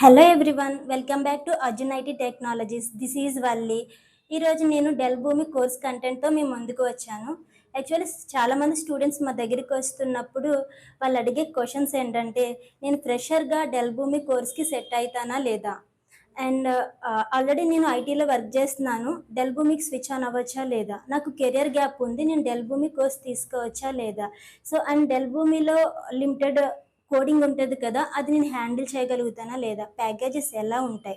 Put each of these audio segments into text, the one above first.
Hello everyone, welcome back to Arjun IT technologies. This is Valli. ఈరోజు నేను del Boomi course కంటెంట్తో మీ ముందుకు వచ్చాను. యాక్చువల్లీ చాలామంది స్టూడెంట్స్ మా దగ్గరికి వస్తున్నప్పుడు వాళ్ళు అడిగే క్వశ్చన్స్ ఏంటంటే, నేను ఫ్రెషర్గా డెల్ భూమి కోర్స్కి సెట్ అవుతానా లేదా, అండ్ ఆల్రెడీ నేను ఐటీలో వర్క్ చేస్తున్నాను, డెల్ భూమికి స్విచ్ ఆన్ అవ్వచ్చా లేదా, నాకు కెరియర్ గ్యాప్ ఉంది, నేను డెల్ భూమి కోర్స్ తీసుకోవచ్చా లేదా. సో అండ్ డెల్ భూమిలో లిమిటెడ్ కోడింగ్ ఉంటుంది కదా, అది నేను హ్యాండిల్ చేయగలుగుతానా లేదా, ప్యాకేజెస్ ఎలా ఉంటాయి,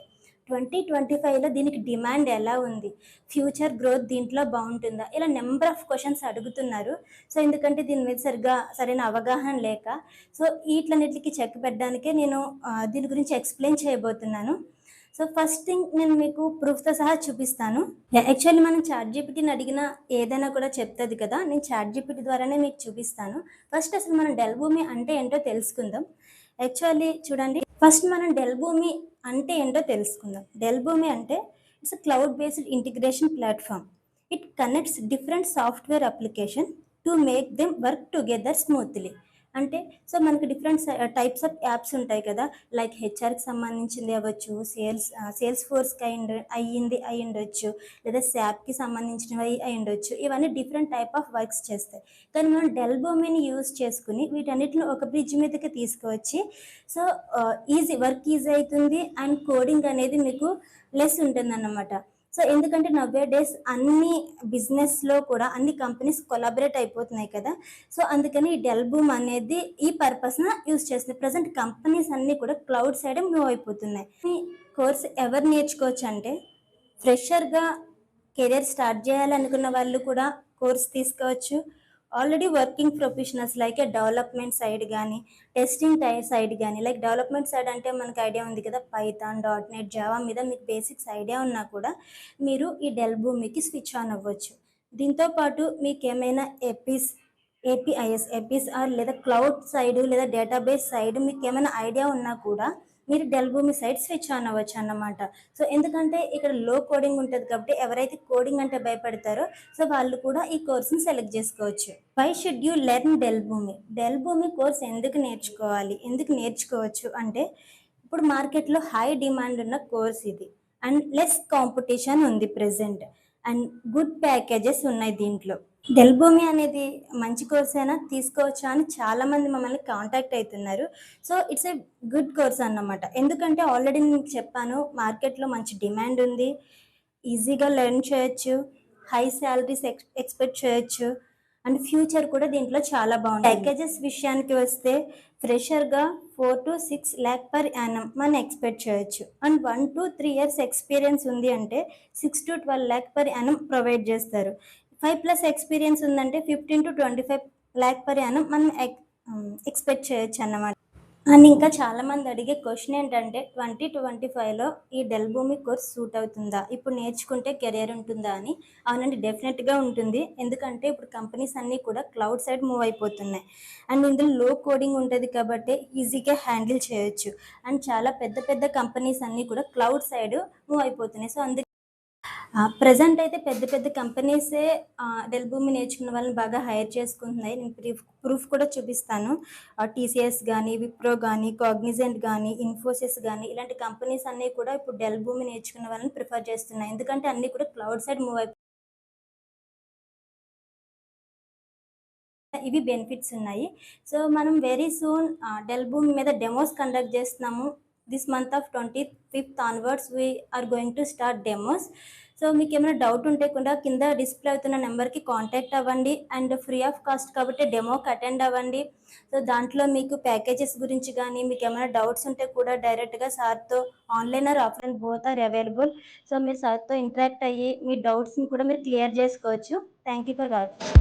2025లో దీనికి డిమాండ్ ఎలా ఉంది, ఫ్యూచర్ గ్రోత్ దీంట్లో బాగుంటుందా, ఇలా నెంబర్ ఆఫ్ క్వశ్చన్స్ అడుగుతున్నారు. సో ఎందుకంటే దీని మీద సరైన అవగాహన లేక, సో వీటిలన్నిటికి చెక్ పెట్టడానికే నేను దీని గురించి ఎక్స్ప్లెయిన్ చేయబోతున్నాను. సో ఫస్ట్ థింగ్ నేను మీకు ప్రూఫ్తో సహా చూపిస్తాను. యాక్చువల్లీ మనం చాట్‌జీపీటీని అడిగిన ఏదైనా కూడా చెప్తుంది కదా, నేను చాట్‌జీపీటీ ద్వారానే మీకు చూపిస్తాను. ఫస్ట్ అసలు మనం డెల్ భూమి అంటే ఏంటో తెలుసుకుందాం. యాక్చువల్లీ చూడండి, ఫస్ట్ మనం డెల్ భూమి అంటే ఏంటో తెలుసుకుందాం. డెల్ భూమి అంటే it's cloud based integration platform. It connects different software application to make them work together smoothly. అంటే సో మనకి డిఫరెంట్ టైప్స్ ఆఫ్ యాప్స్ ఉంటాయి కదా, లైక్ హెచ్ఆర్కి సంబంధించింది అవ్వచ్చు, సేల్స్ ఫోర్స్కి అయి ఉండొచ్చు, లేదా శాప్కి సంబంధించినవి అయి ఉండొచ్చు. ఇవన్నీ డిఫరెంట్ టైప్ ఆఫ్ వర్క్స్ చేస్తాయి. కానీ మనం డెల్ భూమిని యూజ్ చేసుకుని వీటన్నిటిని ఒక బ్రిడ్జ్ మీదకి తీసుకువచ్చి, సో వర్క్ ఈజీ అవుతుంది అండ్ కోడింగ్ అనేది మీకు లెస్ ఉంటుంది అన్నమాట. సో ఎందుకంటే నవ్వే డేస్ అన్ని బిజినెస్లో కూడా అన్ని కంపెనీస్ కొలాబరేట్ అయిపోతున్నాయి కదా, సో అందుకని ఈ డెల్ భూమ్ అనేది ఈ పర్పస్న యూజ్ చేస్తుంది. ప్రజెంట్ కంపెనీస్ అన్నీ కూడా క్లౌడ్ సైడ్ మూవ్ అయిపోతున్నాయి. ఈ కోర్స్ ఎవరు నేర్చుకోవచ్చు అంటే, ఫ్రెషర్గా కెరియర్ స్టార్ట్ చేయాలనుకున్న వాళ్ళు కూడా కోర్స్ తీసుకోవచ్చు. Already working professionals like development side కానీ, టెస్టింగ్ సైడ్ కానీ, లైక్ డెవలప్మెంట్ సైడ్ అంటే మనకు ఐడియా ఉంది కదా, పైథాన్, .NET, జావా మీద మీకు బేసిక్స్ ఐడియా ఉన్నా కూడా మీరు ఈ డెల్ భూమికి స్విచ్ ఆన్ అవ్వచ్చు. దీంతోపాటు మీకు ఏమైనా ఏపీఐఎస్ ఆర్ లేదా క్లౌడ్ సైడ్ లేదా డేటాబేస్ సైడ్ మీకు ఏమైనా ఐడియా ఉన్నా కూడా మీరు డెల్ భూమి సైడ్ స్విచ్ ఆన్ అవ్వచ్చు అన్నమాట. సో ఎందుకంటే ఇక్కడ లో కోడింగ్ ఉంటుంది కాబట్టి ఎవరైతే కోడింగ్ అంటే భయపడతారో సో వాళ్ళు కూడా ఈ కోర్స్ని సెలెక్ట్ చేసుకోవచ్చు. Why should you learn Dell Boomi? Dell Boomi course ఎందుకు నేర్చుకోవాలి, ఎందుకు నేర్చుకోవచ్చు అంటే, ఇప్పుడు మార్కెట్లో హై డిమాండ్ ఉన్న కోర్స్ ఇది, అండ్ లెస్ కాంపిటీషన్ ఉంది ప్రెసెంట్, అండ్ గుడ్ ప్యాకేజెస్ ఉన్నాయి దీంట్లో. డెల్ భూమి అనేది మంచి కోర్స్ అయినా తీసుకోవచ్చా అని చాలామంది మమ్మల్ని కాంటాక్ట్ అవుతున్నారు. So it's a good course అన్నమాట. ఎందుకంటే ఆల్రెడీ నేను చెప్పాను, మార్కెట్లో మంచి డిమాండ్ ఉంది, ఈజీగా లెర్న్ చేయొచ్చు, హై శాలరీస్ ఎక్స్పెక్ట్ చేయొచ్చు, అండ్ ఫ్యూచర్ కూడా దీంట్లో చాలా బాగుంటుంది. ప్యాకేజెస్ విషయానికి వస్తే ఫ్రెషర్గా 4 to 6 lakh per annum మనం ఎక్స్పెక్ట్ చేయొచ్చు, అండ్ 1 to 3 years ఎక్స్పీరియన్స్ ఉంది అంటే 6 to 12 lakh per annum provide చేస్తారు. 5+ ఎక్స్పీరియన్స్ ఉందంటే 15 to 25 lakh per annum మనం ఎక్స్పెక్ట్ చేయొచ్చు అన్నమాట. అండ్ ఇంకా చాలామంది అడిగే క్వశ్చన్ ఏంటంటే, 2025లో ఈ డెల్ భూమి కోర్స్ సూట్ అవుతుందా, ఇప్పుడు నేర్చుకుంటే కెరియర్ ఉంటుందా అని. అవునండి, డెఫినెట్గా ఉంటుంది. ఎందుకంటే ఇప్పుడు కంపెనీస్ అన్నీ కూడా క్లౌడ్ సైడ్ మూవ్ అయిపోతున్నాయి, అండ్ ఇందులో లో కోడింగ్ ఉంటుంది కాబట్టి ఈజీగా హ్యాండిల్ చేయొచ్చు, అండ్ చాలా పెద్ద పెద్ద కంపెనీస్ అన్నీ కూడా క్లౌడ్ సైడ్ మూవ్ అయిపోతున్నాయి. సో అందుకే ప్రజెంట్ అయితే పెద్ద పెద్ద కంపెనీసే డెల్ భూమి నేర్చుకున్న వాళ్ళని బాగా హైర్ చేసుకుంటున్నాయి. నేను ప్రూఫ్ కూడా చూపిస్తాను. టీసీఎస్ కానీ, విప్రో కానీ, కాగ్నిజెంట్ కానీ, ఇన్ఫోసిస్ కానీ, ఇలాంటి కంపెనీస్ అన్నీ కూడా ఇప్పుడు డెల్ భూమి నేర్చుకున్న వాళ్ళని ప్రిఫర్ చేస్తున్నాయి. ఎందుకంటే అన్నీ కూడా క్లౌడ్ సైడ్ మూవ్ అయిపోయి ఇవి బెనిఫిట్స్ ఉన్నాయి. సో మనం వెరీ సూన్ డెల్ భూమి మీద డెమోస్ కండక్ట్ చేస్తున్నాము. This month of 25th onwards we are going to start demos. So మీకు ఏమైనా డౌట్ ఉంటే కూడా కింద డిస్ప్లే అవుతున్న నెంబర్కి కాంటాక్ట్ అవ్వండి, అండ్ ఫ్రీ ఆఫ్ కాస్ట్ కాబట్టి డెమోకి అటెండ్ అవ్వండి. సో దాంట్లో మీకు ప్యాకేజెస్ గురించి కానీ, మీకు ఏమైనా డౌట్స్ ఉంటే కూడా డైరెక్ట్గా సార్తో online or offline both are available. So మీరు సార్తో ఇంటరాక్ట్ అయ్యి మీ డౌట్స్ని కూడా మీరు క్లియర్ చేసుకోవచ్చు. Thank you for watching.